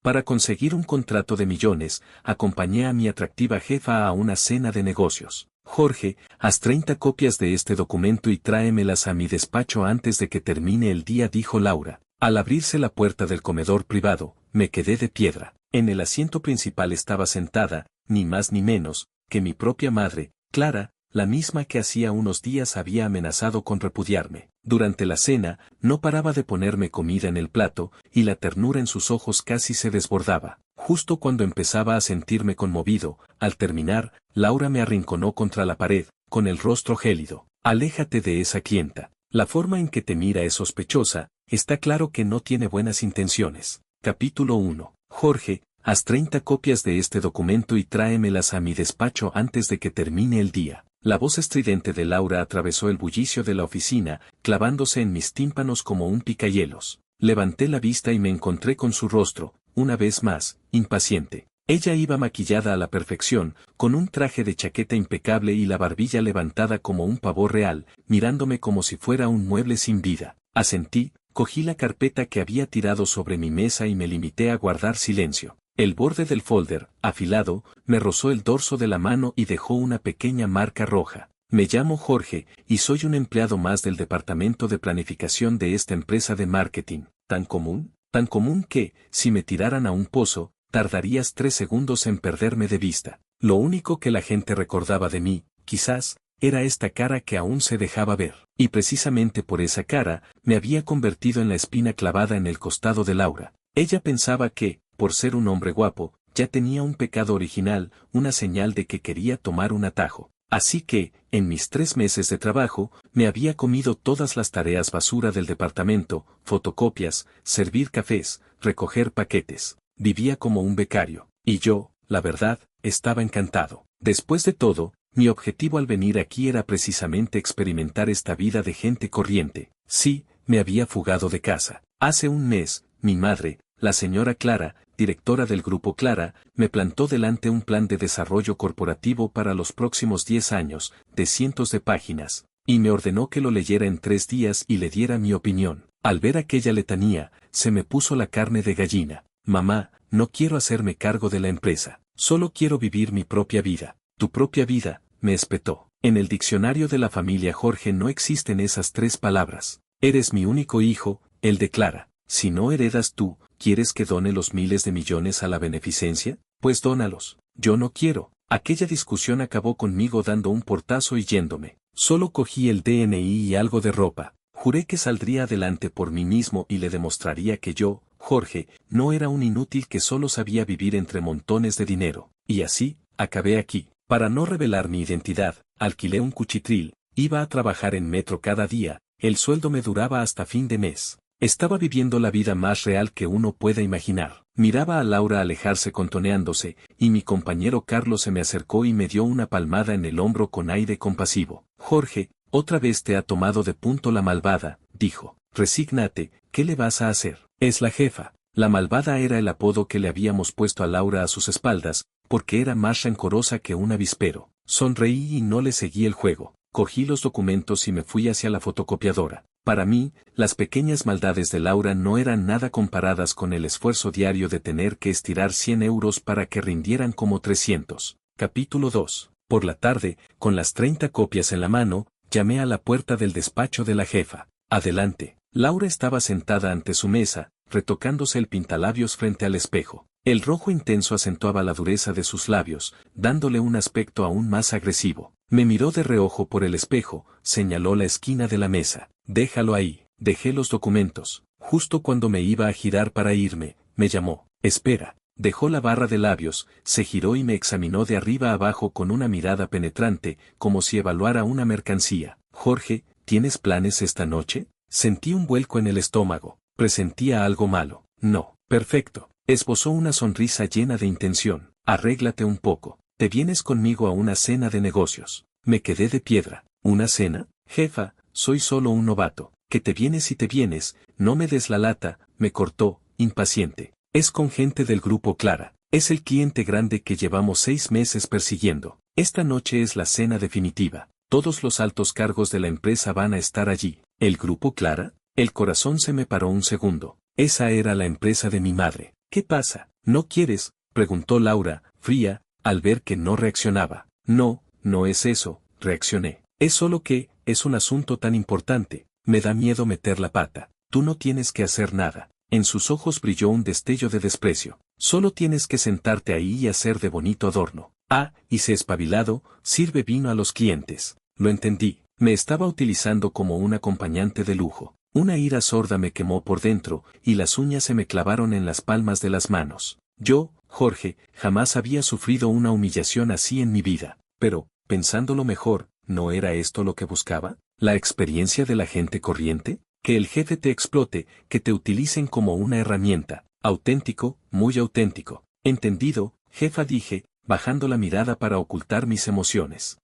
Para conseguir un contrato de millones, acompañé a mi atractiva jefa a una cena de negocios. Jorge, haz 30 copias de este documento y tráemelas a mi despacho antes de que termine el día, dijo Laura. Al abrirse la puerta del comedor privado, me quedé de piedra. En el asiento principal estaba sentada, ni más ni menos, que mi propia madre, Clara, la misma que hacía unos días había amenazado con repudiarme. Durante la cena, no paraba de ponerme comida en el plato, y la ternura en sus ojos casi se desbordaba. Justo cuando empezaba a sentirme conmovido, al terminar, Laura me arrinconó contra la pared, con el rostro gélido. Aléjate de esa clienta. La forma en que te mira es sospechosa, está claro que no tiene buenas intenciones. Capítulo 1. Jorge, haz 30 copias de este documento y tráemelas a mi despacho antes de que termine el día. La voz estridente de Laura atravesó el bullicio de la oficina, clavándose en mis tímpanos como un picahielos. Levanté la vista y me encontré con su rostro, una vez más, impaciente. Ella iba maquillada a la perfección, con un traje de chaqueta impecable y la barbilla levantada como un pavo real, mirándome como si fuera un mueble sin vida. Asentí, cogí la carpeta que había tirado sobre mi mesa y me limité a guardar silencio. El borde del folder, afilado, me rozó el dorso de la mano y dejó una pequeña marca roja. Me llamo Jorge, y soy un empleado más del departamento de planificación de esta empresa de marketing. ¿Tan común que, si me tiraran a un pozo, tardarías 3 segundos en perderme de vista? Lo único que la gente recordaba de mí, quizás, era esta cara que aún se dejaba ver. Y precisamente por esa cara, me había convertido en la espina clavada en el costado de Laura. Ella pensaba que, por ser un hombre guapo, ya tenía un pecado original, una señal de que quería tomar un atajo. Así que, en mis 3 meses de trabajo, me había comido todas las tareas basura del departamento, fotocopias, servir cafés, recoger paquetes. Vivía como un becario. Y yo, la verdad, estaba encantado. Después de todo, mi objetivo al venir aquí era precisamente experimentar esta vida de gente corriente. Sí, me había fugado de casa. Hace un mes, mi madre, la señora Clara, directora del Grupo Clara, me plantó delante un plan de desarrollo corporativo para los próximos 10 años, de cientos de páginas, y me ordenó que lo leyera en 3 días y le diera mi opinión. Al ver aquella letanía, se me puso la carne de gallina. Mamá, no quiero hacerme cargo de la empresa, solo quiero vivir mi propia vida. Tu propia vida, me espetó. En el diccionario de la familia Jorge no existen esas 3 palabras. Eres mi único hijo, el de Clara. Si no heredas tú, ¿quieres que done los miles de millones a la beneficencia? Pues dónalos. Yo no quiero. Aquella discusión acabó conmigo dando un portazo y yéndome. Solo cogí el DNI y algo de ropa. Juré que saldría adelante por mí mismo y le demostraría que yo, Jorge, no era un inútil que solo sabía vivir entre montones de dinero. Y así, acabé aquí. Para no revelar mi identidad, alquilé un cuchitril, iba a trabajar en metro cada día, el sueldo me duraba hasta fin de mes. Estaba viviendo la vida más real que uno pueda imaginar. Miraba a Laura alejarse contoneándose, y mi compañero Carlos se me acercó y me dio una palmada en el hombro con aire compasivo. Jorge, otra vez te ha tomado de punto la malvada, dijo. Resígnate, ¿qué le vas a hacer? Es la jefa. La malvada era el apodo que le habíamos puesto a Laura a sus espaldas, porque era más rencorosa que un avispero. Sonreí y no le seguí el juego. Cogí los documentos y me fui hacia la fotocopiadora. Para mí, las pequeñas maldades de Laura no eran nada comparadas con el esfuerzo diario de tener que estirar 100 euros para que rindieran como 300. Capítulo 2. Por la tarde, con las 30 copias en la mano, llamé a la puerta del despacho de la jefa. Adelante. Laura estaba sentada ante su mesa, retocándose el pintalabios frente al espejo. El rojo intenso acentuaba la dureza de sus labios, dándole un aspecto aún más agresivo. Me miró de reojo por el espejo, señaló la esquina de la mesa. Déjalo ahí. Dejé los documentos. Justo cuando me iba a girar para irme, me llamó. Espera. Dejó la barra de labios, se giró y me examinó de arriba a abajo con una mirada penetrante, como si evaluara una mercancía. Jorge, ¿tienes planes esta noche? Sentí un vuelco en el estómago. Presentía algo malo. No. Perfecto. Esbozó una sonrisa llena de intención. Arréglate un poco. Te vienes conmigo a una cena de negocios. Me quedé de piedra. ¿Una cena? Jefa, soy solo un novato. Que te vienes y te vienes, no me des la lata, me cortó, impaciente. Es con gente del Grupo Clara. Es el cliente grande que llevamos 6 meses persiguiendo. Esta noche es la cena definitiva. Todos los altos cargos de la empresa van a estar allí. ¿El Grupo Clara? El corazón se me paró un segundo. Esa era la empresa de mi madre. ¿Qué pasa? ¿No quieres?, preguntó Laura, fría, al ver que no reaccionaba. No, no es eso, reaccioné. Es solo que, es un asunto tan importante, me da miedo meter la pata. Tú no tienes que hacer nada. En sus ojos brilló un destello de desprecio. Solo tienes que sentarte ahí y hacer de bonito adorno. Ah, y sé espabilado, sirve vino a los clientes. Lo entendí. Me estaba utilizando como un acompañante de lujo. Una ira sorda me quemó por dentro, y las uñas se me clavaron en las palmas de las manos. Yo, Jorge, jamás había sufrido una humillación así en mi vida. Pero, pensándolo mejor, ¿no era esto lo que buscaba? ¿La experiencia de la gente corriente? Que el jefe te explote, que te utilicen como una herramienta. Auténtico, muy auténtico. Entendido, jefa, dije, bajando la mirada para ocultar mis emociones.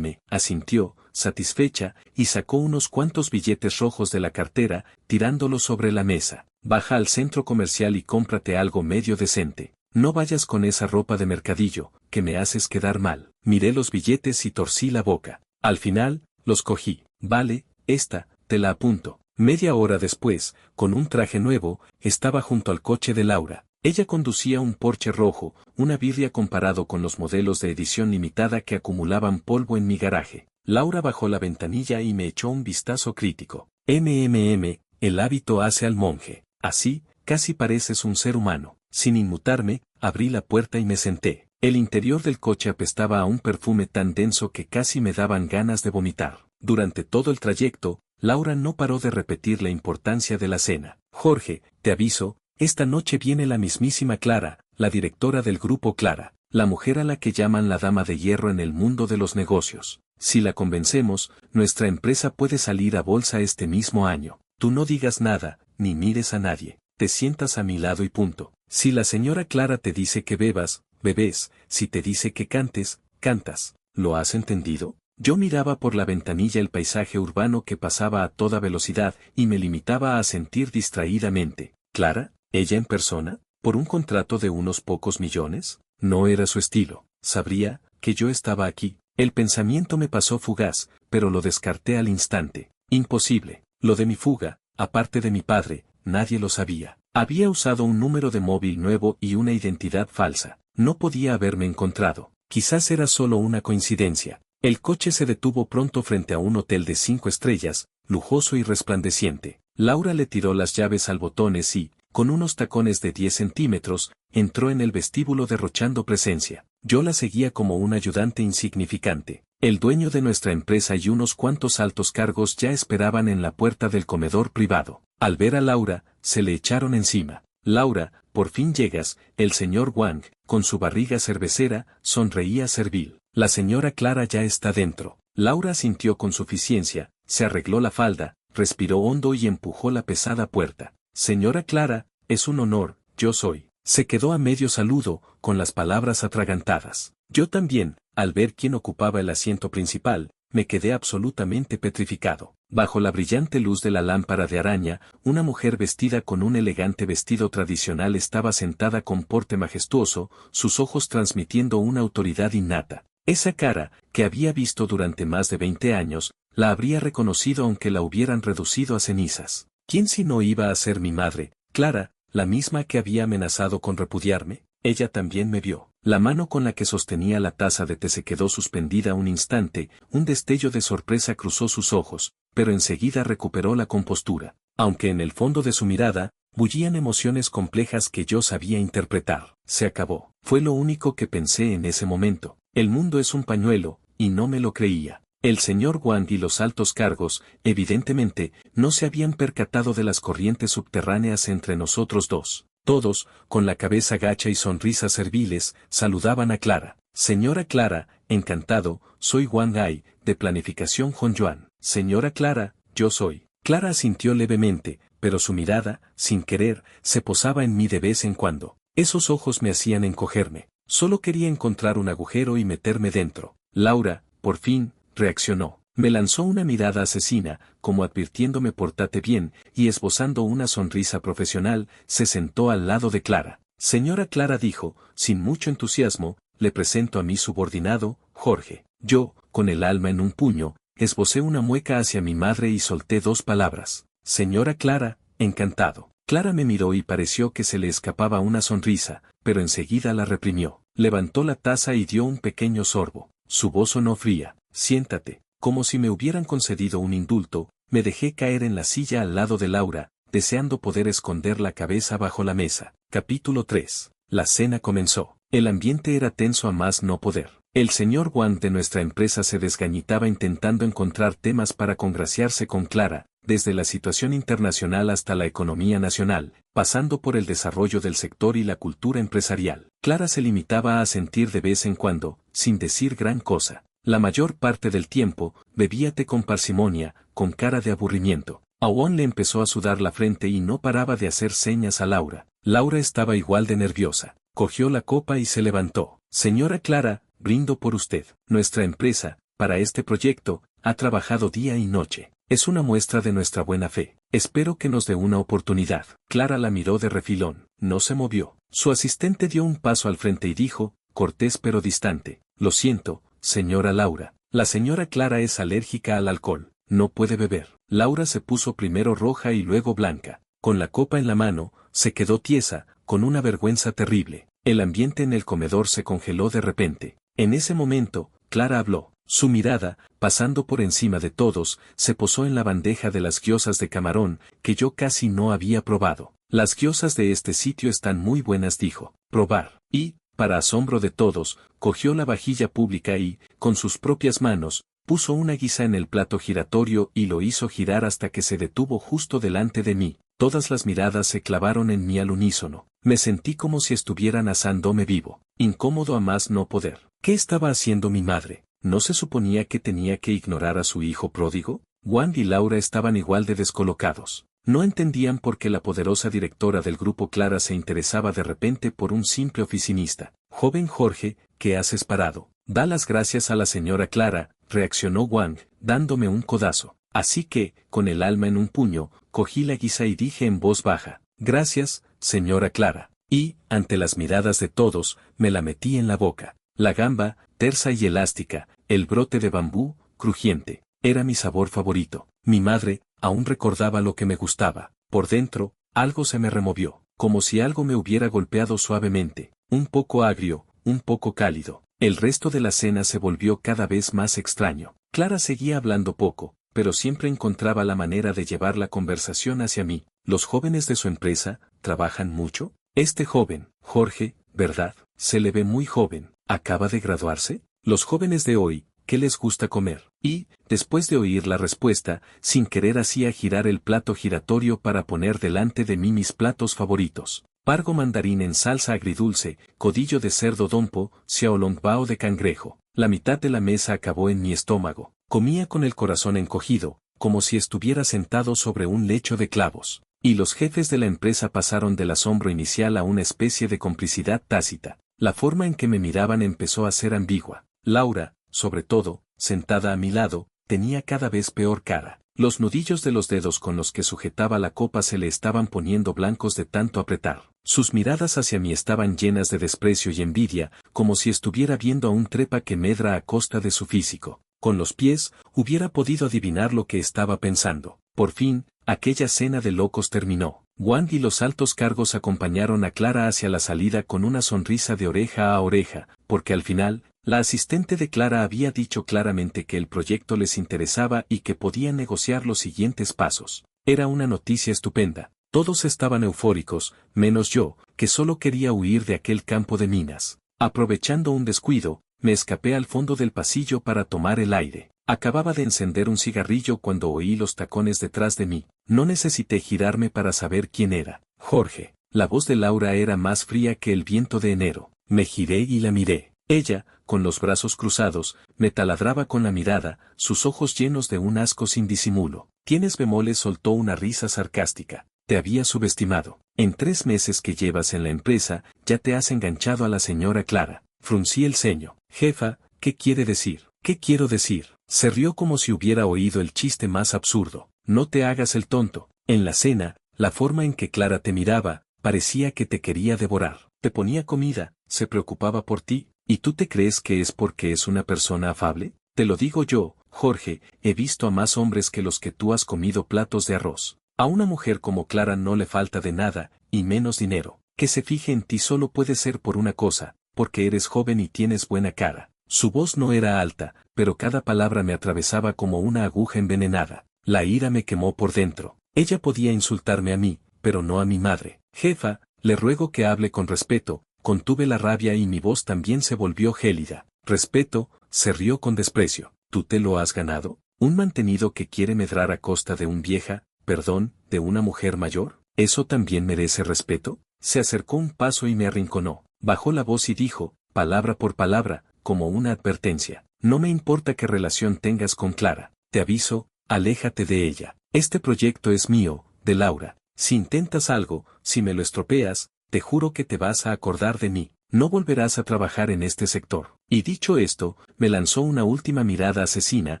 Asintió, satisfecha, y sacó unos cuantos billetes rojos de la cartera, tirándolos sobre la mesa. Baja al centro comercial y cómprate algo medio decente. No vayas con esa ropa de mercadillo, que me haces quedar mal. Miré los billetes y torcí la boca. Al final, los cogí. Vale, esta, te la apunto. Media hora después, con un traje nuevo, estaba junto al coche de Laura. Ella conducía un Porsche rojo, una birria comparado con los modelos de edición limitada que acumulaban polvo en mi garaje. Laura bajó la ventanilla y me echó un vistazo crítico. El hábito hace al monje. Así, casi pareces un ser humano. Sin inmutarme, abrí la puerta y me senté. El interior del coche apestaba a un perfume tan denso que casi me daban ganas de vomitar. Durante todo el trayecto, Laura no paró de repetir la importancia de la cena. Jorge, te aviso, esta noche viene la mismísima Clara, la directora del grupo Clara, la mujer a la que llaman la dama de hierro en el mundo de los negocios. Si la convencemos, nuestra empresa puede salir a bolsa este mismo año. Tú no digas nada, ni mires a nadie. Te sientas a mi lado y punto. Si la señora Clara te dice que bebas, bebes. Si te dice que cantes, cantas. ¿Lo has entendido? Yo miraba por la ventanilla el paisaje urbano que pasaba a toda velocidad y me limitaba a sentir distraídamente. ¿Clara? ¿Ella en persona? ¿Por un contrato de unos pocos millones? No era su estilo. ¿Sabría que yo estaba aquí? El pensamiento me pasó fugaz, pero lo descarté al instante. Imposible. Lo de mi fuga, aparte de mi padre, nadie lo sabía. Había usado un número de móvil nuevo y una identidad falsa. No podía haberme encontrado. Quizás era solo una coincidencia. El coche se detuvo pronto frente a un hotel de 5 estrellas, lujoso y resplandeciente. Laura le tiró las llaves al botones y, con unos tacones de 10 centímetros, entró en el vestíbulo derrochando presencia. Yo la seguía como un ayudante insignificante. El dueño de nuestra empresa y unos cuantos altos cargos ya esperaban en la puerta del comedor privado. Al ver a Laura, se le echaron encima. Laura, por fin llegas. El señor Wang, con su barriga cervecera, sonreía servil. La señora Clara ya está dentro. Laura sintió con suficiencia, se arregló la falda, respiró hondo y empujó la pesada puerta. Señora Clara, es un honor, yo soy. Se quedó a medio saludo, con las palabras atragantadas. Yo también, al ver quién ocupaba el asiento principal, me quedé absolutamente petrificado. Bajo la brillante luz de la lámpara de araña, una mujer vestida con un elegante vestido tradicional estaba sentada con porte majestuoso, sus ojos transmitiendo una autoridad innata. Esa cara, que había visto durante más de 20 años, la habría reconocido aunque la hubieran reducido a cenizas. ¿Quién si no iba a ser mi madre, Clara, la misma que había amenazado con repudiarme? Ella también me vio. La mano con la que sostenía la taza de té se quedó suspendida un instante, un destello de sorpresa cruzó sus ojos, pero enseguida recuperó la compostura, aunque en el fondo de su mirada, bullían emociones complejas que yo sabía interpretar. Se acabó. Fue lo único que pensé en ese momento. El mundo es un pañuelo, y no me lo creía. El señor Wang y los altos cargos, evidentemente, no se habían percatado de las corrientes subterráneas entre nosotros dos. Todos, con la cabeza gacha y sonrisas serviles, saludaban a Clara. Señora Clara, encantado, soy Wang Ai, de Planificación Hongyuan. Señora Clara, yo soy. Clara asintió levemente, pero su mirada, sin querer, se posaba en mí de vez en cuando. Esos ojos me hacían encogerme. Solo quería encontrar un agujero y meterme dentro. Laura, por fin, reaccionó. Me lanzó una mirada asesina, como advirtiéndome pórtate bien, y esbozando una sonrisa profesional, se sentó al lado de Clara. Señora Clara dijo, sin mucho entusiasmo, le presento a mi subordinado, Jorge. Yo, con el alma en un puño, esbocé una mueca hacia mi madre y solté 2 palabras. Señora Clara, encantado. Clara me miró y pareció que se le escapaba una sonrisa, pero enseguida la reprimió. Levantó la taza y dio un pequeño sorbo. Su voz sonó fría. Siéntate. Como si me hubieran concedido un indulto, me dejé caer en la silla al lado de Laura, deseando poder esconder la cabeza bajo la mesa. Capítulo 3. La cena comenzó. El ambiente era tenso a más no poder. El señor Wang de nuestra empresa se desgañitaba intentando encontrar temas para congraciarse con Clara, desde la situación internacional hasta la economía nacional, pasando por el desarrollo del sector y la cultura empresarial. Clara se limitaba a asentir de vez en cuando, sin decir gran cosa. La mayor parte del tiempo, bebía té con parsimonia, con cara de aburrimiento. A Wang le empezó a sudar la frente y no paraba de hacer señas a Laura. Laura estaba igual de nerviosa. Cogió la copa y se levantó. Señora Clara, brindo por usted. Nuestra empresa, para este proyecto, ha trabajado día y noche. Es una muestra de nuestra buena fe. Espero que nos dé una oportunidad. Clara la miró de refilón. No se movió. Su asistente dio un paso al frente y dijo, cortés pero distante. Lo siento, señora Laura. La señora Clara es alérgica al alcohol. No puede beber. Laura se puso primero roja y luego blanca. Con la copa en la mano, se quedó tiesa, con una vergüenza terrible. El ambiente en el comedor se congeló de repente. En ese momento, Clara habló. Su mirada, pasando por encima de todos, se posó en la bandeja de las gyozas de camarón, que yo casi no había probado. Las gyozas de este sitio están muy buenas, dijo. Probar. Y, para asombro de todos, cogió la vajilla pública y, con sus propias manos, puso una guisa en el plato giratorio y lo hizo girar hasta que se detuvo justo delante de mí. Todas las miradas se clavaron en mí al unísono. Me sentí como si estuvieran asándome vivo, incómodo a más no poder. ¿Qué estaba haciendo mi madre? ¿No se suponía que tenía que ignorar a su hijo pródigo? Wang y Laura estaban igual de descolocados. No entendían por qué la poderosa directora del grupo Clara se interesaba de repente por un simple oficinista. Joven Jorge, ¿qué haces parado? Da las gracias a la señora Clara, reaccionó Wang, dándome un codazo. Así que, con el alma en un puño, cogí la guisa y dije en voz baja, gracias, señora Clara. Y, ante las miradas de todos, me la metí en la boca. La gamba, tersa y elástica, el brote de bambú, crujiente, era mi sabor favorito. Mi madre, aún recordaba lo que me gustaba. Por dentro, algo se me removió, como si algo me hubiera golpeado suavemente, un poco agrio, un poco cálido. El resto de la cena se volvió cada vez más extraño. Clara seguía hablando poco, pero siempre encontraba la manera de llevar la conversación hacia mí. ¿Los jóvenes de su empresa trabajan mucho? Este joven, Jorge, ¿verdad? Se le ve muy joven. ¿Acaba de graduarse? Los jóvenes de hoy, ¿qué les gusta comer? Y, después de oír la respuesta, sin querer hacía girar el plato giratorio para poner delante de mí mis platos favoritos. Pargo mandarín en salsa agridulce, codillo de cerdo dompo, xiaolongbao de cangrejo. La mitad de la mesa acabó en mi estómago. Comía con el corazón encogido, como si estuviera sentado sobre un lecho de clavos. Y los jefes de la empresa pasaron del asombro inicial a una especie de complicidad tácita. La forma en que me miraban empezó a ser ambigua. Laura, sobre todo, sentada a mi lado, tenía cada vez peor cara. Los nudillos de los dedos con los que sujetaba la copa se le estaban poniendo blancos de tanto apretar. Sus miradas hacia mí estaban llenas de desprecio y envidia, como si estuviera viendo a un trepa que medra a costa de su físico. Con los pies, hubiera podido adivinar lo que estaba pensando. Por fin, aquella cena de locos terminó. Wang y los altos cargos acompañaron a Clara hacia la salida con una sonrisa de oreja a oreja, porque al final, la asistente de Clara había dicho claramente que el proyecto les interesaba y que podían negociar los siguientes pasos. Era una noticia estupenda. Todos estaban eufóricos, menos yo, que solo quería huir de aquel campo de minas. Aprovechando un descuido, me escapé al fondo del pasillo para tomar el aire. Acababa de encender un cigarrillo cuando oí los tacones detrás de mí. No necesité girarme para saber quién era. Jorge. La voz de Laura era más fría que el viento de enero. Me giré y la miré. Ella, con los brazos cruzados, me taladraba con la mirada, sus ojos llenos de un asco sin disimulo. Tienes bemoles, soltó una risa sarcástica. Te había subestimado. En 3 meses que llevas en la empresa, ya te has enganchado a la señora Clara. Fruncí el ceño. Jefa, ¿qué quiere decir? ¿Qué quiero decir? Se rió como si hubiera oído el chiste más absurdo. No te hagas el tonto. En la cena, la forma en que Clara te miraba, parecía que te quería devorar. Te ponía comida, se preocupaba por ti, ¿y tú te crees que es porque es una persona afable? Te lo digo yo, Jorge, he visto a más hombres que los que tú has comido platos de arroz. A una mujer como Clara no le falta de nada, y menos dinero. Que se fije en ti solo puede ser por una cosa, porque eres joven y tienes buena cara. Su voz no era alta, pero cada palabra me atravesaba como una aguja envenenada. La ira me quemó por dentro. Ella podía insultarme a mí, pero no a mi madre. Jefa, le ruego que hable con respeto. Contuve la rabia y mi voz también se volvió gélida. Respeto, se rió con desprecio. ¿Tú te lo has ganado? ¿Un mantenido que quiere medrar a costa de de una mujer mayor? ¿Eso también merece respeto? Se acercó un paso y me arrinconó. Bajó la voz y dijo, palabra por palabra, como una advertencia. No me importa qué relación tengas con Clara. Te aviso, aléjate de ella. Este proyecto es mío, de Laura. Si intentas algo, si me lo estropeas, te juro que te vas a acordar de mí. No volverás a trabajar en este sector. Y dicho esto, me lanzó una última mirada asesina,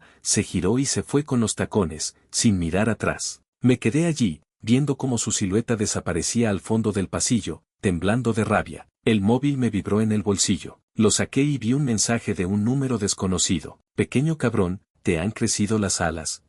se giró y se fue con los tacones, sin mirar atrás. Me quedé allí, viendo cómo su silueta desaparecía al fondo del pasillo, temblando de rabia. El móvil me vibró en el bolsillo. Lo saqué y vi un mensaje de un número desconocido. Pequeño cabrón, ¿te han crecido las alas?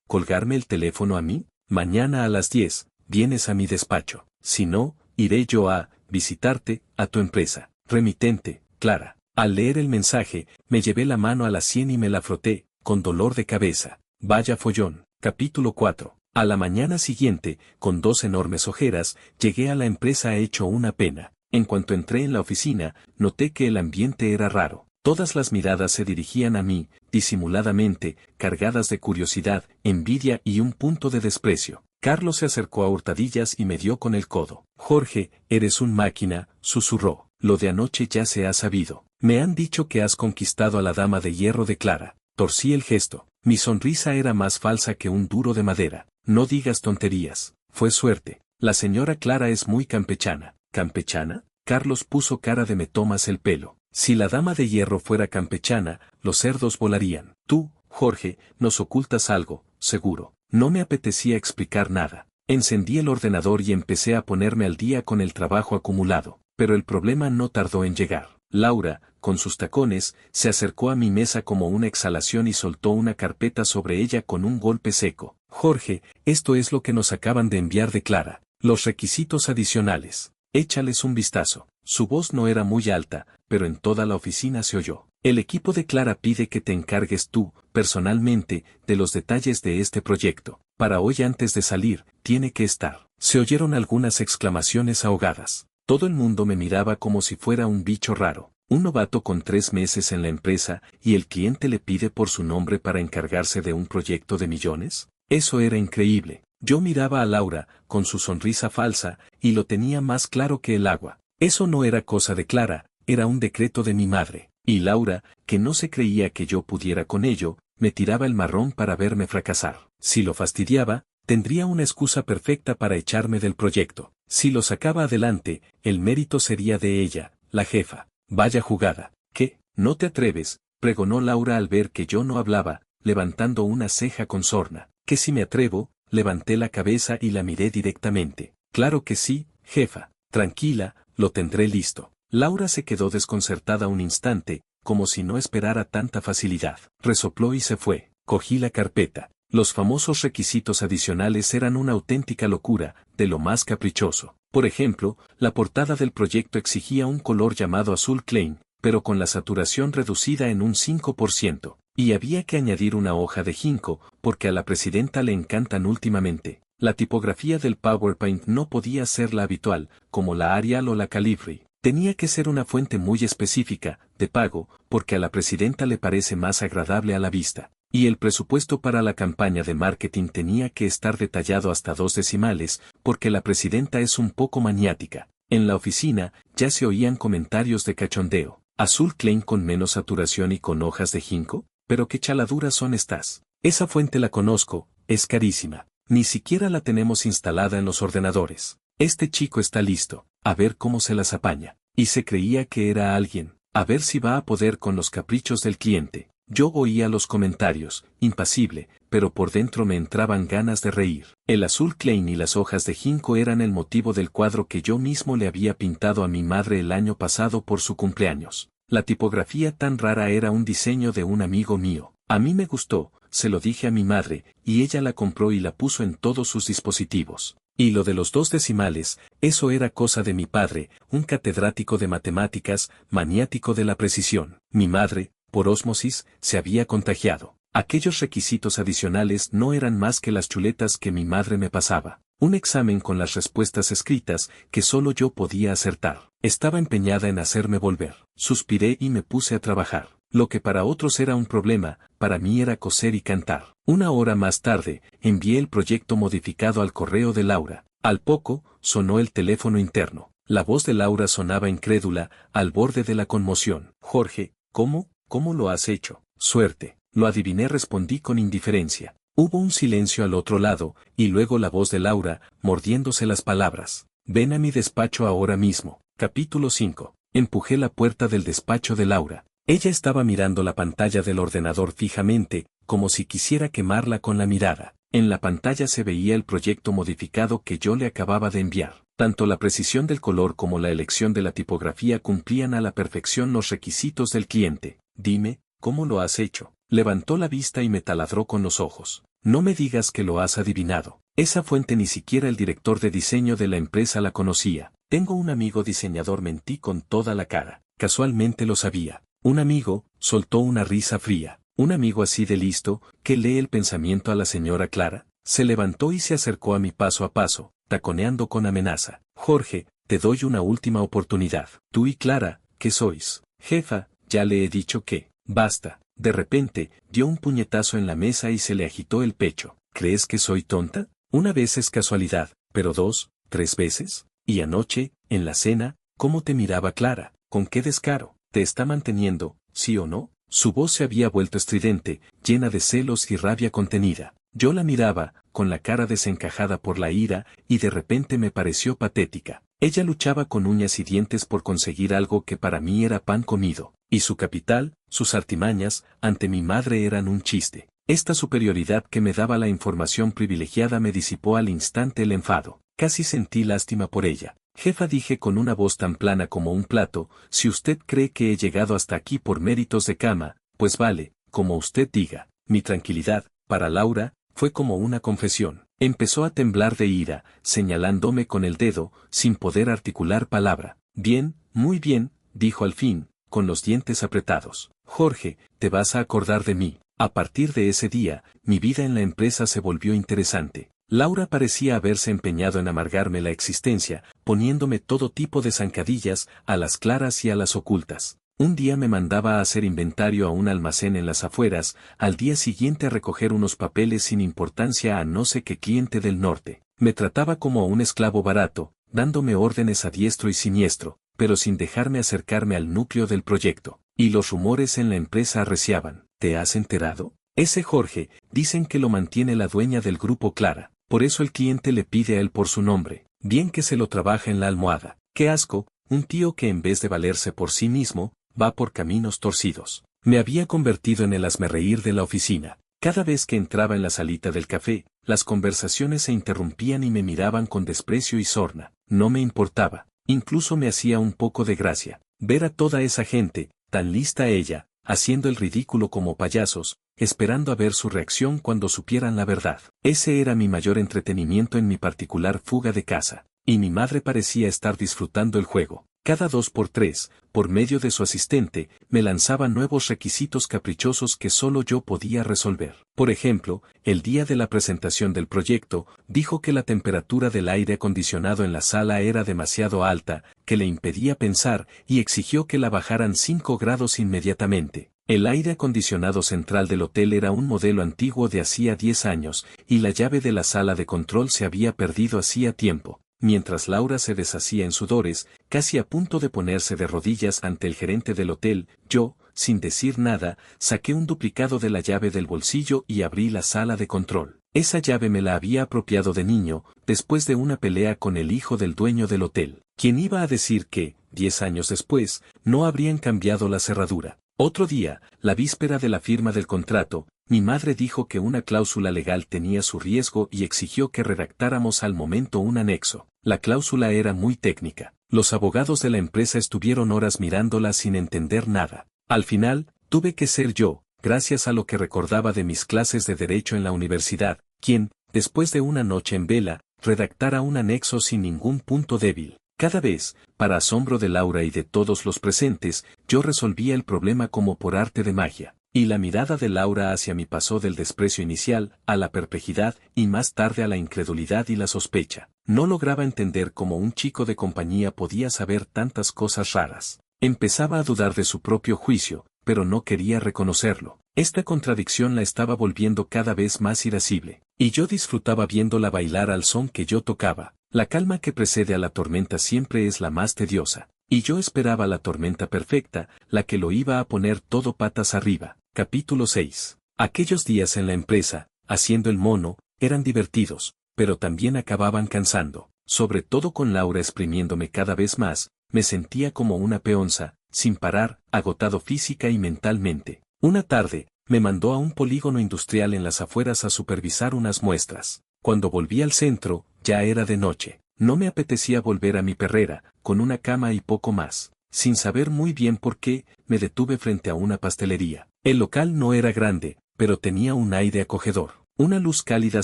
¿Colgarme el teléfono a mí? Mañana a las 10, vienes a mi despacho. Si no, iré yo a visitarte, a tu empresa. Remitente, Clara. Al leer el mensaje, me llevé la mano a la sien y me la froté, con dolor de cabeza. Vaya follón. Capítulo 4. A la mañana siguiente, con 2 enormes ojeras, llegué a la empresa hecho una pena. En cuanto entré en la oficina, noté que el ambiente era raro. Todas las miradas se dirigían a mí, disimuladamente, cargadas de curiosidad, envidia y un punto de desprecio. Carlos se acercó a hurtadillas y me dio con el codo. Jorge, eres un máquina, susurró. Lo de anoche ya se ha sabido. Me han dicho que has conquistado a la dama de hierro de Clara. Torcí el gesto. Mi sonrisa era más falsa que un duro de madera. No digas tonterías. Fue suerte. La señora Clara es muy campechana. ¿Campechana? Carlos puso cara de me tomas el pelo. Si la dama de hierro fuera campechana, los cerdos volarían. Tú, Jorge, nos ocultas algo, seguro. No me apetecía explicar nada. Encendí el ordenador y empecé a ponerme al día con el trabajo acumulado. Pero el problema no tardó en llegar. Laura, con sus tacones, se acercó a mi mesa como una exhalación y soltó una carpeta sobre ella con un golpe seco. Jorge, esto es lo que nos acaban de enviar de Clara. Los requisitos adicionales. Échales un vistazo. Su voz no era muy alta, pero en toda la oficina se oyó. El equipo de Clara pide que te encargues tú, personalmente, de los detalles de este proyecto. Para hoy antes de salir, tiene que estar. Se oyeron algunas exclamaciones ahogadas. Todo el mundo me miraba como si fuera un bicho raro. Un novato con 3 meses en la empresa y el cliente le pide por su nombre para encargarse de un proyecto de millones. Eso era increíble. Yo miraba a Laura, con su sonrisa falsa, y lo tenía más claro que el agua. Eso no era cosa de Clara, era un decreto de mi madre. Y Laura, que no se creía que yo pudiera con ello, me tiraba el marrón para verme fracasar. Si lo fastidiaba, tendría una excusa perfecta para echarme del proyecto. Si lo sacaba adelante, el mérito sería de ella, la jefa. Vaya jugada. ¿Qué? ¿No te atreves? Pregonó Laura al ver que yo no hablaba, levantando una ceja con sorna. ¿Que si me atrevo? Levanté la cabeza y la miré directamente. Claro que sí, jefa. Tranquila, lo tendré listo. Laura se quedó desconcertada un instante, como si no esperara tanta facilidad. Resopló y se fue. Cogí la carpeta. Los famosos requisitos adicionales eran una auténtica locura, de lo más caprichoso. Por ejemplo, la portada del proyecto exigía un color llamado azul Klein, pero con la saturación reducida en un 5%. Y había que añadir una hoja de ginkgo, porque a la presidenta le encantan últimamente. La tipografía del PowerPoint no podía ser la habitual, como la Arial o la Calibri. Tenía que ser una fuente muy específica, de pago, porque a la presidenta le parece más agradable a la vista. Y el presupuesto para la campaña de marketing tenía que estar detallado hasta 2 decimales, porque la presidenta es un poco maniática. En la oficina, ya se oían comentarios de cachondeo. ¿Azul Klein con menos saturación y con hojas de ginkgo? ¿Pero qué chaladuras son estas? Esa fuente la conozco, es carísima. Ni siquiera la tenemos instalada en los ordenadores. Este chico está listo, a ver cómo se las apaña. Y se creía que era alguien, a ver si va a poder con los caprichos del cliente. Yo oía los comentarios, impasible, pero por dentro me entraban ganas de reír. El azul Klein y las hojas de ginkgo eran el motivo del cuadro que yo mismo le había pintado a mi madre el año pasado por su cumpleaños. La tipografía tan rara era un diseño de un amigo mío. A mí me gustó, se lo dije a mi madre, y ella la compró y la puso en todos sus dispositivos. Y lo de los 2 decimales, eso era cosa de mi padre, un catedrático de matemáticas, maniático de la precisión. Mi madre, por ósmosis, se había contagiado. Aquellos requisitos adicionales no eran más que las chuletas que mi madre me pasaba. Un examen con las respuestas escritas que solo yo podía acertar. Estaba empeñada en hacerme volver. Suspiré y me puse a trabajar. Lo que para otros era un problema, para mí era coser y cantar. Una hora más tarde, envié el proyecto modificado al correo de Laura. Al poco, sonó el teléfono interno. La voz de Laura sonaba incrédula, al borde de la conmoción. Jorge, ¿cómo lo has hecho? Suerte. Lo adiviné, respondí con indiferencia. Hubo un silencio al otro lado, y luego la voz de Laura, mordiéndose las palabras. Ven a mi despacho ahora mismo. Capítulo 5. Empujé la puerta del despacho de Laura. Ella estaba mirando la pantalla del ordenador fijamente, como si quisiera quemarla con la mirada. En la pantalla se veía el proyecto modificado que yo le acababa de enviar. Tanto la precisión del color como la elección de la tipografía cumplían a la perfección los requisitos del cliente. Dime, ¿cómo lo has hecho? Levantó la vista y me taladró con los ojos. No me digas que lo has adivinado. Esa fuente ni siquiera el director de diseño de la empresa la conocía. Tengo un amigo diseñador, mentí con toda la cara. Casualmente lo sabía. Un amigo, soltó una risa fría. Un amigo así de listo, que lee el pensamiento a la señora Clara. Se levantó y se acercó a mí paso a paso, taconeando con amenaza. Jorge, te doy una última oportunidad. Tú y Clara, ¿qué sois? Jefa, ya le he dicho que, basta. De repente, dio un puñetazo en la mesa y se le agitó el pecho. ¿Crees que soy tonta? Una vez es casualidad, pero 2, 3 veces. Y anoche, en la cena, ¿cómo te miraba Clara? ¿Con qué descaro? ¿Te está manteniendo, sí o no? Su voz se había vuelto estridente, llena de celos y rabia contenida. Yo la miraba, con la cara desencajada por la ira, y de repente me pareció patética. Ella luchaba con uñas y dientes por conseguir algo que para mí era pan comido, y su capital, sus artimañas, ante mi madre eran un chiste. Esta superioridad que me daba la información privilegiada me disipó al instante el enfado. Casi sentí lástima por ella. Jefa, dije con una voz tan plana como un plato, si usted cree que he llegado hasta aquí por méritos de cama, pues vale, como usted diga. Mi tranquilidad, para Laura, fue como una confesión. Empezó a temblar de ira, señalándome con el dedo, sin poder articular palabra. Bien, muy bien, dijo al fin, con los dientes apretados. Jorge, te vas a acordar de mí. A partir de ese día, mi vida en la empresa se volvió interesante. Laura parecía haberse empeñado en amargarme la existencia, poniéndome todo tipo de zancadillas, a las claras y a las ocultas. Un día me mandaba a hacer inventario a un almacén en las afueras, al día siguiente a recoger unos papeles sin importancia a no sé qué cliente del norte. Me trataba como a un esclavo barato, dándome órdenes a diestro y siniestro, pero sin dejarme acercarme al núcleo del proyecto. Y los rumores en la empresa arreciaban. ¿Te has enterado? Ese Jorge, dicen que lo mantiene la dueña del grupo Clara. Por eso el cliente le pide a él por su nombre, bien que se lo trabaja en la almohada. ¡Qué asco! Un tío que en vez de valerse por sí mismo, va por caminos torcidos. Me había convertido en el hazmerreír de la oficina. Cada vez que entraba en la salita del café, las conversaciones se interrumpían y me miraban con desprecio y sorna. No me importaba, incluso me hacía un poco de gracia ver a toda esa gente, tan lista ella, haciendo el ridículo como payasos, esperando a ver su reacción cuando supieran la verdad. Ese era mi mayor entretenimiento en mi particular fuga de casa, y mi madre parecía estar disfrutando el juego. Cada 2 por 3, por medio de su asistente, me lanzaba nuevos requisitos caprichosos que solo yo podía resolver. Por ejemplo, el día de la presentación del proyecto, dijo que la temperatura del aire acondicionado en la sala era demasiado alta, que le impedía pensar, y exigió que la bajaran 5 grados inmediatamente. El aire acondicionado central del hotel era un modelo antiguo de hacía 10 años, y la llave de la sala de control se había perdido hacía tiempo. Mientras Laura se deshacía en sudores, casi a punto de ponerse de rodillas ante el gerente del hotel, yo, sin decir nada, saqué un duplicado de la llave del bolsillo y abrí la sala de control. Esa llave me la había apropiado de niño, después de una pelea con el hijo del dueño del hotel. ¿Quién iba a decir que, 10 años después, no habrían cambiado la cerradura? Otro día, la víspera de la firma del contrato, mi madre dijo que una cláusula legal tenía su riesgo y exigió que redactáramos al momento un anexo. La cláusula era muy técnica. Los abogados de la empresa estuvieron horas mirándola sin entender nada. Al final, tuve que ser yo, gracias a lo que recordaba de mis clases de Derecho en la universidad, quien, después de una noche en vela, redactara un anexo sin ningún punto débil. Cada vez, para asombro de Laura y de todos los presentes, yo resolvía el problema como por arte de magia, y la mirada de Laura hacia mí pasó del desprecio inicial a la perplejidad y más tarde a la incredulidad y la sospecha. No lograba entender cómo un chico de compañía podía saber tantas cosas raras. Empezaba a dudar de su propio juicio, pero no quería reconocerlo. Esta contradicción la estaba volviendo cada vez más irascible, y yo disfrutaba viéndola bailar al son que yo tocaba. La calma que precede a la tormenta siempre es la más tediosa, y yo esperaba la tormenta perfecta, la que lo iba a poner todo patas arriba. Capítulo 6. Aquellos días en la empresa, haciendo el mono, eran divertidos, pero también acababan cansando, sobre todo con Laura exprimiéndome cada vez más. Me sentía como una peonza, sin parar, agotado física y mentalmente. Una tarde, me mandó a un polígono industrial en las afueras a supervisar unas muestras. Cuando volví al centro, ya era de noche. No me apetecía volver a mi perrera, con una cama y poco más. Sin saber muy bien por qué, me detuve frente a una pastelería. El local no era grande, pero tenía un aire acogedor. Una luz cálida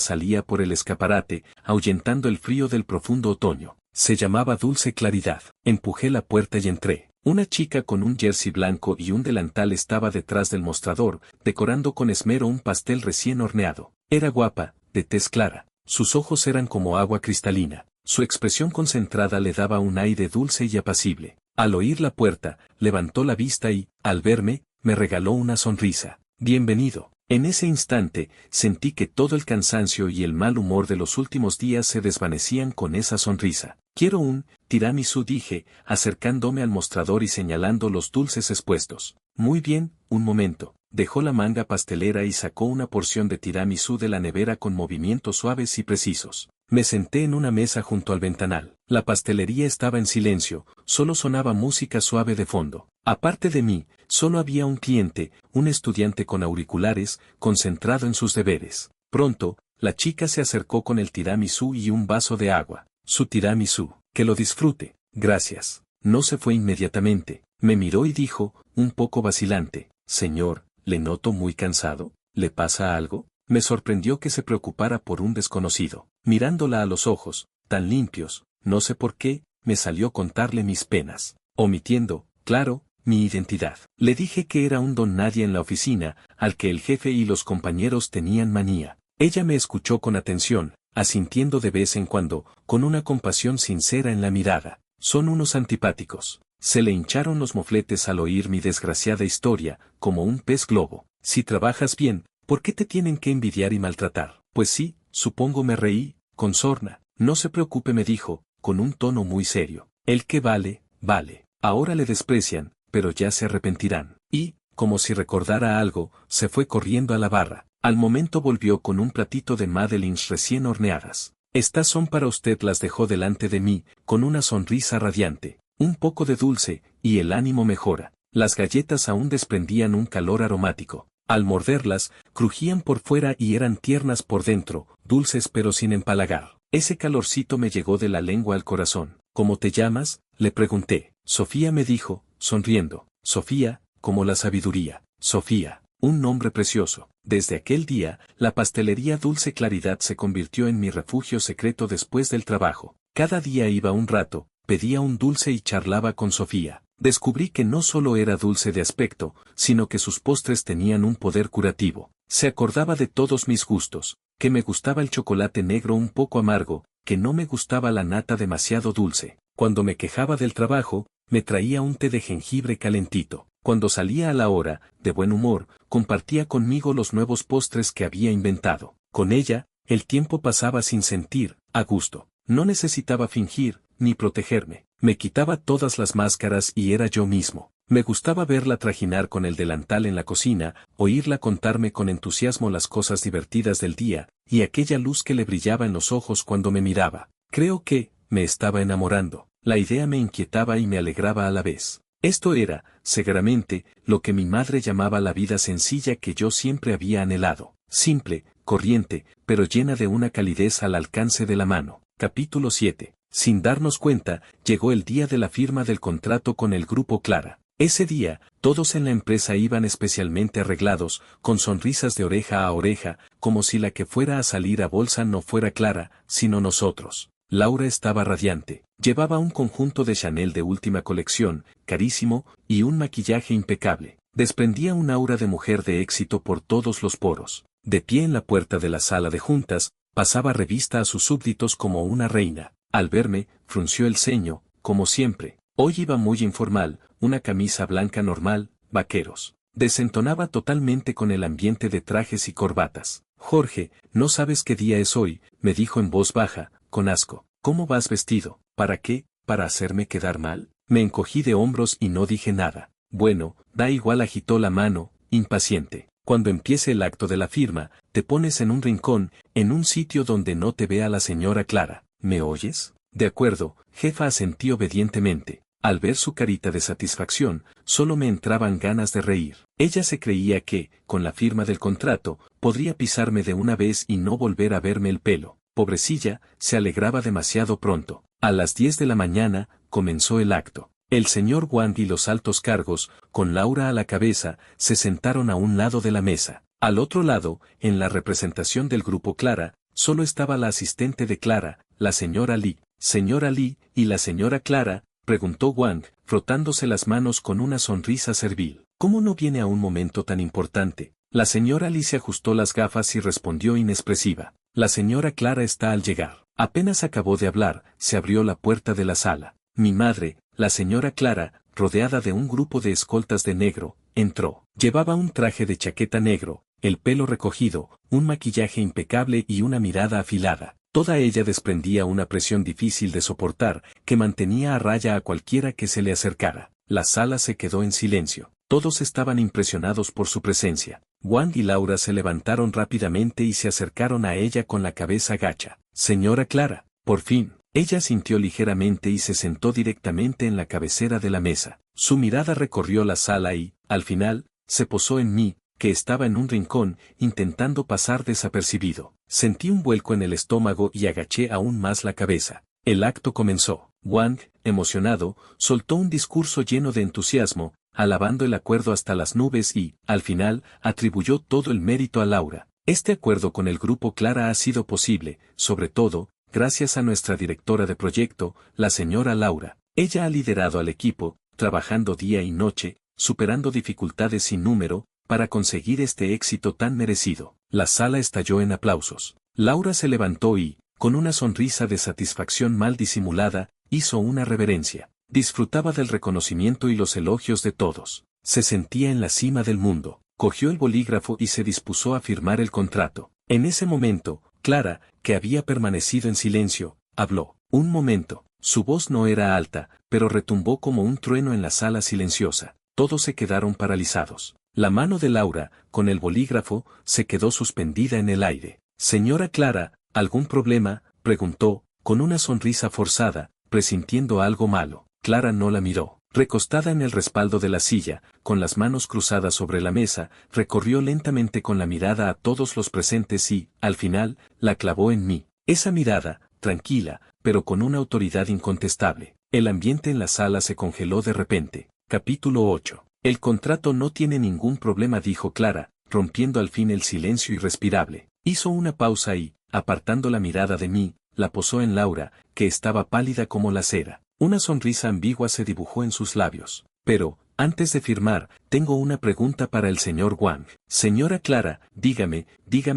salía por el escaparate, ahuyentando el frío del profundo otoño. Se llamaba Dulce Claridad. Empujé la puerta y entré. Una chica con un jersey blanco y un delantal estaba detrás del mostrador, decorando con esmero un pastel recién horneado. Era guapa, de tez clara. Sus ojos eran como agua cristalina. Su expresión concentrada le daba un aire dulce y apacible. Al oír la puerta, levantó la vista y, al verme, me regaló una sonrisa. Bienvenido. En ese instante, sentí que todo el cansancio y el mal humor de los últimos días se desvanecían con esa sonrisa. Quiero un tiramisú, dije, acercándome al mostrador y señalando los dulces expuestos. Muy bien, un momento. Dejó la manga pastelera y sacó una porción de tiramisú de la nevera con movimientos suaves y precisos. Me senté en una mesa junto al ventanal. La pastelería estaba en silencio, solo sonaba música suave de fondo. Aparte de mí, solo había un cliente, un estudiante con auriculares, concentrado en sus deberes. Pronto, la chica se acercó con el tiramisú y un vaso de agua. Su tiramisú, que lo disfrute. Gracias. No se fue inmediatamente. Me miró y dijo, un poco vacilante, señor, le noto muy cansado. ¿Le pasa algo? Me sorprendió que se preocupara por un desconocido. Mirándola a los ojos, tan limpios, no sé por qué, me salió contarle mis penas, omitiendo, claro, mi identidad. Le dije que era un don nadie en la oficina, al que el jefe y los compañeros tenían manía. Ella me escuchó con atención, asintiendo de vez en cuando, con una compasión sincera en la mirada. Son unos antipáticos. Se le hincharon los mofletes al oír mi desgraciada historia, como un pez globo. Si trabajas bien, ¿por qué te tienen que envidiar y maltratar? Pues sí, supongo, me reí, con sorna. No se preocupe, me dijo, con un tono muy serio. El que vale, vale. Ahora le desprecian, pero ya se arrepentirán. Y, como si recordara algo, se fue corriendo a la barra. Al momento volvió con un platito de madeleines recién horneadas. Estas son para usted, las dejó delante de mí, con una sonrisa radiante. Un poco de dulce, y el ánimo mejora. Las galletas aún desprendían un calor aromático. Al morderlas, crujían por fuera y eran tiernas por dentro, dulces pero sin empalagar. Ese calorcito me llegó de la lengua al corazón. ¿Cómo te llamas?, le pregunté. Sofía, me dijo, sonriendo. Sofía, como la sabiduría. Sofía, un nombre precioso. Desde aquel día, la pastelería Dulce Claridad se convirtió en mi refugio secreto después del trabajo. Cada día iba un rato, pedía un dulce y charlaba con Sofía. Descubrí que no solo era dulce de aspecto, sino que sus postres tenían un poder curativo. Se acordaba de todos mis gustos, que me gustaba el chocolate negro un poco amargo, que no me gustaba la nata demasiado dulce. Cuando me quejaba del trabajo, me traía un té de jengibre calentito. Cuando salía a la hora, de buen humor, compartía conmigo los nuevos postres que había inventado. Con ella, el tiempo pasaba sin sentir, a gusto. No necesitaba fingir, ni protegerme. Me quitaba todas las máscaras y era yo mismo. Me gustaba verla trajinar con el delantal en la cocina, oírla contarme con entusiasmo las cosas divertidas del día, y aquella luz que le brillaba en los ojos cuando me miraba. Creo que, me estaba enamorando. La idea me inquietaba y me alegraba a la vez. Esto era, seguramente, lo que mi madre llamaba la vida sencilla que yo siempre había anhelado. Simple, corriente, pero llena de una calidez al alcance de la mano. Capítulo 7. Sin darnos cuenta, llegó el día de la firma del contrato con el Grupo Clara. Ese día, todos en la empresa iban especialmente arreglados, con sonrisas de oreja a oreja, como si la que fuera a salir a bolsa no fuera Clara, sino nosotros. Laura estaba radiante. Llevaba un conjunto de Chanel de última colección, carísimo, y un maquillaje impecable. Desprendía un aura de mujer de éxito por todos los poros. De pie en la puerta de la sala de juntas, pasaba revista a sus súbditos como una reina. Al verme, frunció el ceño, como siempre. Hoy iba muy informal, una camisa blanca normal, vaqueros. Desentonaba totalmente con el ambiente de trajes y corbatas. Jorge, no sabes qué día es hoy, me dijo en voz baja, con asco. ¿Cómo vas vestido? ¿Para qué? ¿Para hacerme quedar mal? Me encogí de hombros y no dije nada. Bueno, da igual, agitó la mano, impaciente. Cuando empiece el acto de la firma, te pones en un rincón, en un sitio donde no te vea la señora Clara. ¿Me oyes? De acuerdo, jefa, asentí obedientemente. Al ver su carita de satisfacción, solo me entraban ganas de reír. Ella se creía que, con la firma del contrato, podría pisarme de una vez y no volver a verme el pelo. Pobrecilla, se alegraba demasiado pronto. A las 10 de la mañana, comenzó el acto. El señor Wang y los altos cargos, con Laura a la cabeza, se sentaron a un lado de la mesa. Al otro lado, en la representación del grupo Clara, solo estaba la asistente de Clara, la señora Li. Señora Li, ¿y la señora Clara?, preguntó Wang, frotándose las manos con una sonrisa servil. ¿Cómo no viene a un momento tan importante? La señora Li se ajustó las gafas y respondió inexpresiva. La señora Clara está al llegar. Apenas acabó de hablar, se abrió la puerta de la sala. Mi madre, la señora Clara, rodeada de un grupo de escoltas de negro, entró. Llevaba un traje de chaqueta negro, el pelo recogido, un maquillaje impecable y una mirada afilada. Toda ella desprendía una presión difícil de soportar, que mantenía a raya a cualquiera que se le acercara. La sala se quedó en silencio. Todos estaban impresionados por su presencia. Wang y Laura se levantaron rápidamente y se acercaron a ella con la cabeza gacha. Señora Clara, por fin. Ella sintió ligeramente y se sentó directamente en la cabecera de la mesa. Su mirada recorrió la sala y, al final, se posó en mí, que estaba en un rincón, intentando pasar desapercibido. Sentí un vuelco en el estómago y agaché aún más la cabeza. El acto comenzó. Wang, emocionado, soltó un discurso lleno de entusiasmo, alabando el acuerdo hasta las nubes y, al final, atribuyó todo el mérito a Laura. Este acuerdo con el grupo Clara ha sido posible, sobre todo, gracias a nuestra directora de proyecto, la señora Laura. Ella ha liderado al equipo, trabajando día y noche, superando dificultades sin número, para conseguir este éxito tan merecido. La sala estalló en aplausos. Laura se levantó y, con una sonrisa de satisfacción mal disimulada, hizo una reverencia. Disfrutaba del reconocimiento y los elogios de todos. Se sentía en la cima del mundo. Cogió el bolígrafo y se dispuso a firmar el contrato. En ese momento, Clara, que había permanecido en silencio, habló. Un momento. Su voz no era alta, pero retumbó como un trueno en la sala silenciosa. Todos se quedaron paralizados. La mano de Laura, con el bolígrafo, se quedó suspendida en el aire. Señora Clara, ¿algún problema?, preguntó, con una sonrisa forzada, presintiendo algo malo. Clara no la miró. Recostada en el respaldo de la silla, con las manos cruzadas sobre la mesa, recorrió lentamente con la mirada a todos los presentes y, al final, la clavó en mí. Esa mirada, tranquila, pero con una autoridad incontestable. El ambiente en la sala se congeló de repente. Capítulo 8. El contrato no tiene ningún problema, dijo Clara, rompiendo al fin el silencio irrespirable. Hizo una pausa y, apartando la mirada de mí, la posó en Laura, que estaba pálida como la cera. Una sonrisa ambigua se dibujó en sus labios. Pero, antes de firmar, tengo una pregunta para el señor Wang. Señora Clara, dígame,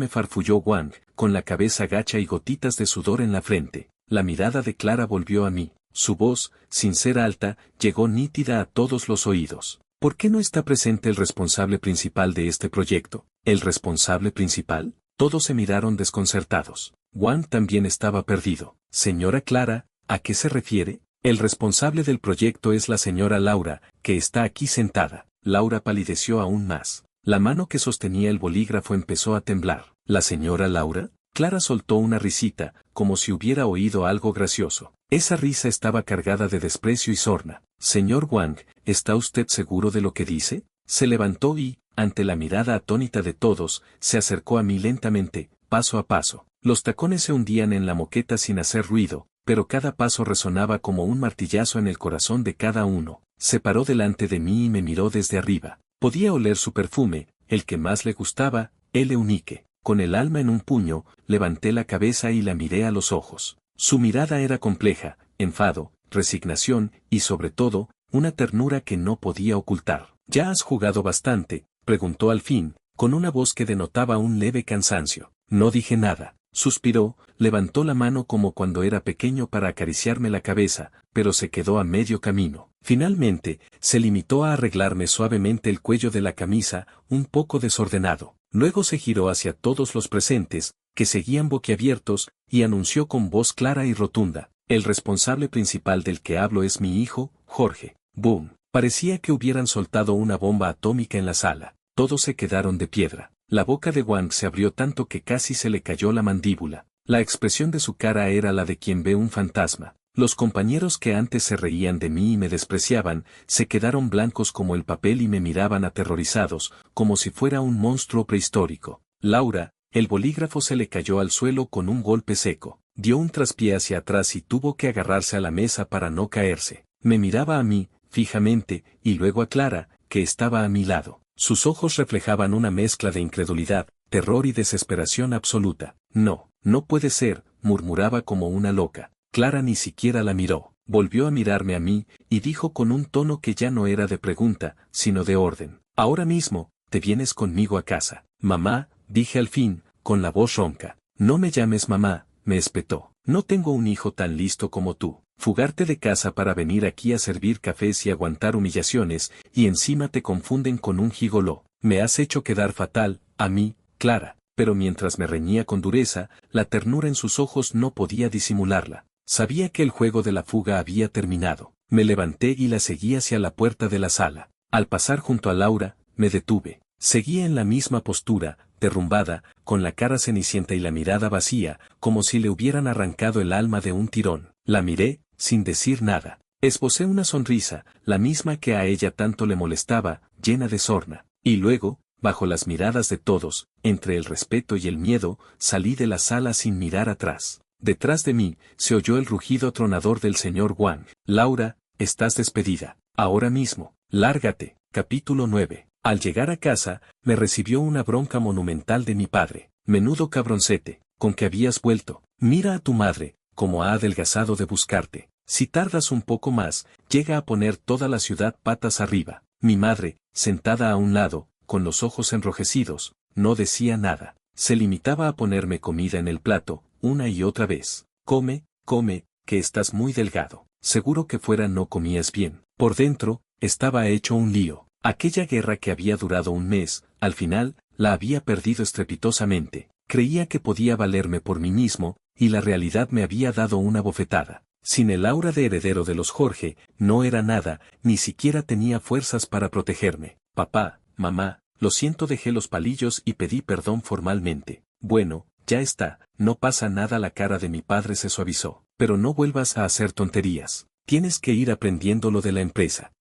farfulló Wang, con la cabeza gacha y gotitas de sudor en la frente. La mirada de Clara volvió a mí. Su voz, sin ser alta, llegó nítida a todos los oídos. ¿Por qué no está presente el responsable principal de este proyecto? ¿El responsable principal? Todos se miraron desconcertados. Wang también estaba perdido. Señora Clara, ¿a qué se refiere? El responsable del proyecto es la señora Laura, que está aquí sentada. Laura palideció aún más. La mano que sostenía el bolígrafo empezó a temblar. ¿La señora Laura? Clara soltó una risita, como si hubiera oído algo gracioso. Esa risa estaba cargada de desprecio y sorna. Señor Wang, ¿está usted seguro de lo que dice? Se levantó y, ante la mirada atónita de todos, se acercó a mí lentamente, paso a paso. Los tacones se hundían en la moqueta sin hacer ruido, pero cada paso resonaba como un martillazo en el corazón de cada uno. Se paró delante de mí y me miró desde arriba. Podía oler su perfume, el que más le gustaba, el Eunice. Con el alma en un puño, levanté la cabeza y la miré a los ojos. Su mirada era compleja, enfado, resignación y sobre todo, una ternura que no podía ocultar. ¿Ya has jugado bastante?, preguntó al fin, con una voz que denotaba un leve cansancio. No dije nada. Suspiró, levantó la mano como cuando era pequeño para acariciarme la cabeza, pero se quedó a medio camino. Finalmente, se limitó a arreglarme suavemente el cuello de la camisa, un poco desordenado. Luego se giró hacia todos los presentes, que seguían boquiabiertos, y anunció con voz clara y rotunda: el responsable principal del que hablo es mi hijo, Jorge. Boom. Parecía que hubieran soltado una bomba atómica en la sala. Todos se quedaron de piedra. La boca de Wang se abrió tanto que casi se le cayó la mandíbula. La expresión de su cara era la de quien ve un fantasma. Los compañeros que antes se reían de mí y me despreciaban, se quedaron blancos como el papel y me miraban aterrorizados, como si fuera un monstruo prehistórico. Laura, el bolígrafo se le cayó al suelo con un golpe seco. Dio un traspié hacia atrás y tuvo que agarrarse a la mesa para no caerse. Me miraba a mí, fijamente, y luego a Clara, que estaba a mi lado. Sus ojos reflejaban una mezcla de incredulidad, terror y desesperación absoluta. No, no puede ser, murmuraba como una loca. Clara ni siquiera la miró. Volvió a mirarme a mí, y dijo con un tono que ya no era de pregunta, sino de orden: ahora mismo, te vienes conmigo a casa. Mamá, dije al fin, con la voz ronca. No me llames mamá, me espetó. No tengo un hijo tan listo como tú. Fugarte de casa para venir aquí a servir cafés y aguantar humillaciones, y encima te confunden con un gigoló. Me has hecho quedar fatal, a mí, Clara. Pero mientras me reñía con dureza, la ternura en sus ojos no podía disimularla. Sabía que el juego de la fuga había terminado. Me levanté y la seguí hacia la puerta de la sala. Al pasar junto a Laura, me detuve. Seguía en la misma postura, derrumbada, con la cara cenicienta y la mirada vacía, como si le hubieran arrancado el alma de un tirón. La miré, sin decir nada. Esbocé una sonrisa, la misma que a ella tanto le molestaba, llena de sorna. Y luego, bajo las miradas de todos, entre el respeto y el miedo, salí de la sala sin mirar atrás. Detrás de mí, se oyó el rugido atronador del señor Wang. Laura, estás despedida. Ahora mismo. Lárgate. Capítulo 9. Al llegar a casa, me recibió una bronca monumental de mi padre. Menudo cabroncete, con que habías vuelto. Mira a tu madre, como ha adelgazado de buscarte. Si tardas un poco más, llega a poner toda la ciudad patas arriba. Mi madre, sentada a un lado, con los ojos enrojecidos, no decía nada. Se limitaba a ponerme comida en el plato, una y otra vez. Come, come, que estás muy delgado. Seguro que fuera no comías bien. Por dentro, estaba hecho un lío. Aquella guerra que había durado un mes, al final, la había perdido estrepitosamente. Creía que podía valerme por mí mismo, y la realidad me había dado una bofetada. Sin el aura de heredero de los Jorge, no era nada, ni siquiera tenía fuerzas para protegerme. Papá, mamá, lo siento, dejé los palillos y pedí perdón formalmente. Bueno, ya está, no pasa nada. La cara de mi padre se suavizó. Pero no vuelvas a hacer tonterías. Tienes que ir aprendiendo lo de la empresa.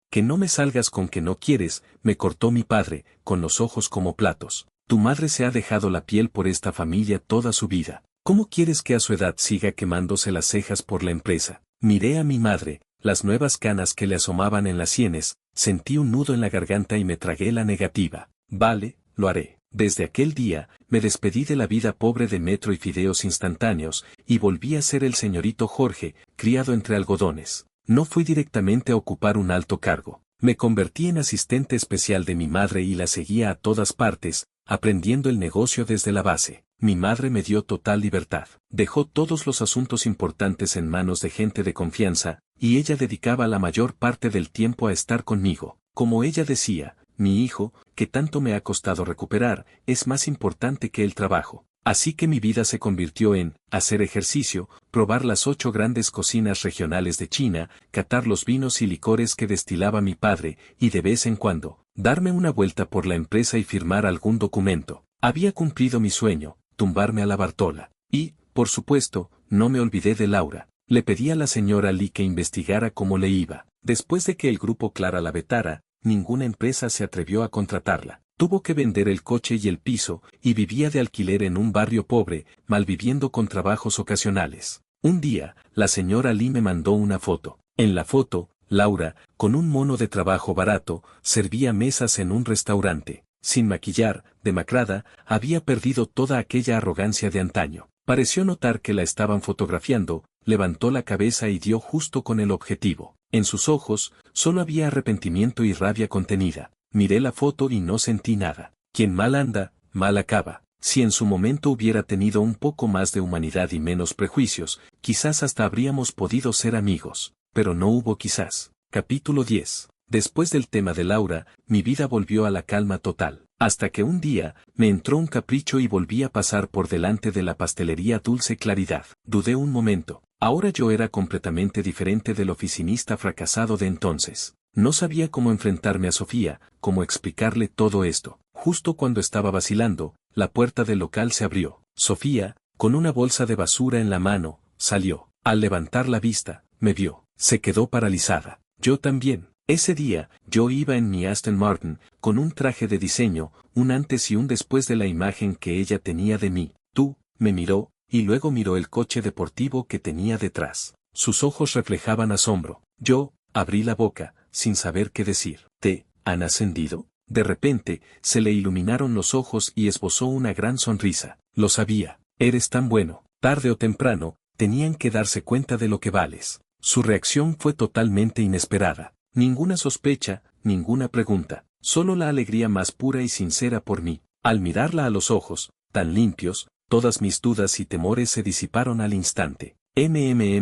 Que no me salgas con que no quieres, me cortó mi padre, con los ojos como platos. Tu madre se ha dejado la piel por esta familia toda su vida. ¿Cómo quieres que a su edad siga quemándose las cejas por la empresa? Miré a mi madre, las nuevas canas que le asomaban en las sienes, sentí un nudo en la garganta y me tragué la negativa. Vale, lo haré. Desde aquel día, me despedí de la vida pobre de metro y fideos instantáneos, y volví a ser el señorito Jorge, criado entre algodones. No fui directamente a ocupar un alto cargo. Me convertí en asistente especial de mi madre y la seguía a todas partes, aprendiendo el negocio desde la base. Mi madre me dio total libertad. Dejó todos los asuntos importantes en manos de gente de confianza, y ella dedicaba la mayor parte del tiempo a estar conmigo. Como ella decía, mi hijo, que tanto me ha costado recuperar, es más importante que el trabajo. Así que mi vida se convirtió en hacer ejercicio, probar las 8 grandes cocinas regionales de China, catar los vinos y licores que destilaba mi padre, y de vez en cuando, darme una vuelta por la empresa y firmar algún documento. Había cumplido mi sueño, tumbarme a la Bartola. Y, por supuesto, no me olvidé de Laura. Le pedí a la señora Lee que investigara cómo le iba. Después de que el grupo Clara la vetara, ninguna empresa se atrevió a contratarla. Tuvo que vender el coche y el piso, y vivía de alquiler en un barrio pobre, malviviendo con trabajos ocasionales. Un día, la señora Lee me mandó una foto. En la foto, Laura, con un mono de trabajo barato, servía mesas en un restaurante. Sin maquillar, demacrada, había perdido toda aquella arrogancia de antaño. Pareció notar que la estaban fotografiando, levantó la cabeza y dio justo con el objetivo. En sus ojos, solo había arrepentimiento y rabia contenida. Miré la foto y no sentí nada. Quien mal anda, mal acaba. Si en su momento hubiera tenido un poco más de humanidad y menos prejuicios, quizás hasta habríamos podido ser amigos. Pero no hubo quizás. Capítulo 10. Después del tema de Laura, mi vida volvió a la calma total. Hasta que un día, me entró un capricho y volví a pasar por delante de la pastelería Dulce Claridad. Dudé un momento. Ahora yo era completamente diferente del oficinista fracasado de entonces. No sabía cómo enfrentarme a Sofía, cómo explicarle todo esto. Justo cuando estaba vacilando, la puerta del local se abrió. Sofía, con una bolsa de basura en la mano, salió. Al levantar la vista, me vio. Se quedó paralizada. Yo también. Ese día, yo iba en mi Aston Martin, con un traje de diseño, un antes y un después de la imagen que ella tenía de mí. Tú, me miró, y luego miró el coche deportivo que tenía detrás. Sus ojos reflejaban asombro. Yo, abrí la boca, sin saber qué decir. ¿Te han ascendido? De repente, se le iluminaron los ojos y esbozó una gran sonrisa. Lo sabía. Eres tan bueno. Tarde o temprano, tenían que darse cuenta de lo que vales. Su reacción fue totalmente inesperada. Ninguna sospecha, ninguna pregunta, solo la alegría más pura y sincera por mí. Al mirarla a los ojos, tan limpios, todas mis dudas y temores se disiparon al instante.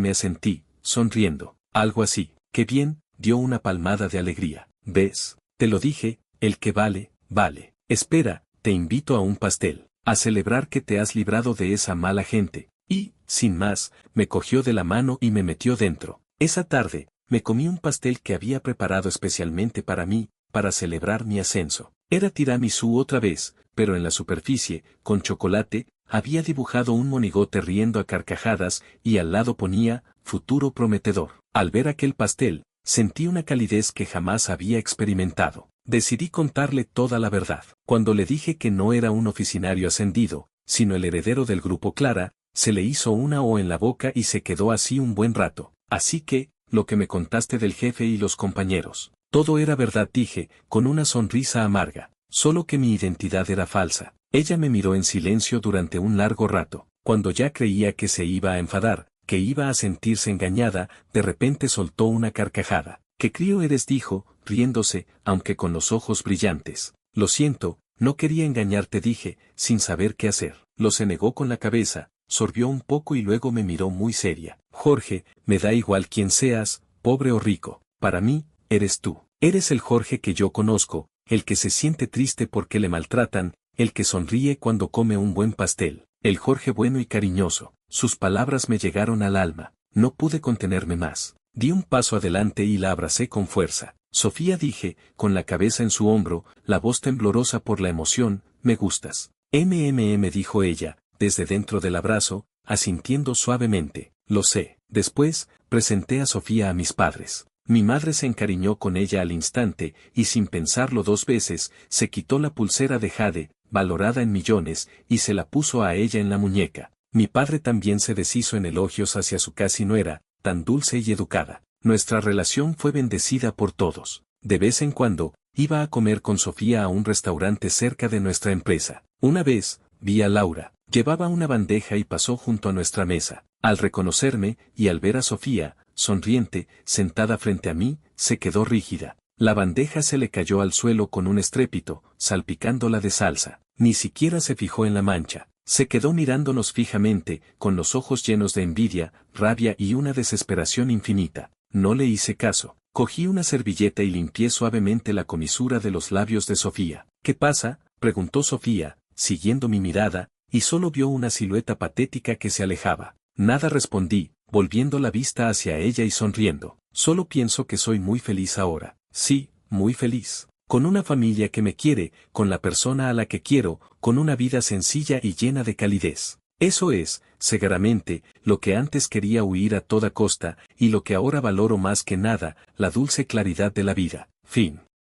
Asentí, sonriendo. Algo así. Qué bien, dio una palmada de alegría. ¿Ves? Te lo dije, el que vale, vale. Espera, te invito a un pastel, a celebrar que te has librado de esa mala gente. Y, sin más, me cogió de la mano y me metió dentro. Esa tarde, me comí un pastel que había preparado especialmente para mí, para celebrar mi ascenso. Era tiramisú otra vez, pero en la superficie, con chocolate, había dibujado un monigote riendo a carcajadas y al lado ponía, futuro prometedor. Al ver aquel pastel, sentí una calidez que jamás había experimentado. Decidí contarle toda la verdad. Cuando le dije que no era un oficinario ascendido, sino el heredero del grupo Clara, se le hizo una O en la boca y se quedó así un buen rato. Así que, lo que me contaste del jefe y los compañeros. Todo era verdad, dije, con una sonrisa amarga, solo que mi identidad era falsa. Ella me miró en silencio durante un largo rato. Cuando ya creía que se iba a enfadar, que iba a sentirse engañada, de repente soltó una carcajada. «¿Qué crío eres?», dijo, riéndose, aunque con los ojos brillantes. «Lo siento, no quería engañarte», dije, sin saber qué hacer. Lo se negó con la cabeza, sorbió un poco y luego me miró muy seria. «Jorge, me da igual quién seas, pobre o rico. Para mí, eres tú. Eres el Jorge que yo conozco, el que se siente triste porque le maltratan, el que sonríe cuando come un buen pastel, el Jorge bueno y cariñoso». Sus palabras me llegaron al alma. No pude contenerme más. Di un paso adelante y la abracé con fuerza. «Sofía», dije, con la cabeza en su hombro, la voz temblorosa por la emoción, «me gustas». Dijo ella, desde dentro del abrazo, asintiendo suavemente. «Lo sé». Después, presenté a Sofía a mis padres. Mi madre se encariñó con ella al instante, y sin pensarlo dos veces, se quitó la pulsera de jade, valorada en millones, y se la puso a ella en la muñeca. Mi padre también se deshizo en elogios hacia su casi nuera, tan dulce y educada. Nuestra relación fue bendecida por todos. De vez en cuando, iba a comer con Sofía a un restaurante cerca de nuestra empresa. Una vez, vi a Laura. Llevaba una bandeja y pasó junto a nuestra mesa. Al reconocerme, y al ver a Sofía, sonriente, sentada frente a mí, se quedó rígida. La bandeja se le cayó al suelo con un estrépito, salpicándola de salsa. Ni siquiera se fijó en la mancha. Se quedó mirándonos fijamente, con los ojos llenos de envidia, rabia y una desesperación infinita. No le hice caso. Cogí una servilleta y limpié suavemente la comisura de los labios de Sofía. «¿Qué pasa?», preguntó Sofía, siguiendo mi mirada, y solo vio una silueta patética que se alejaba. «Nada», respondí, volviendo la vista hacia ella y sonriendo. «Solo pienso que soy muy feliz ahora». «Sí, muy feliz. Con una familia que me quiere, con la persona a la que quiero, con una vida sencilla y llena de calidez. Eso es, seguramente, lo que antes quería huir a toda costa, y lo que ahora valoro más que nada, la dulce claridad de la vida». Fin.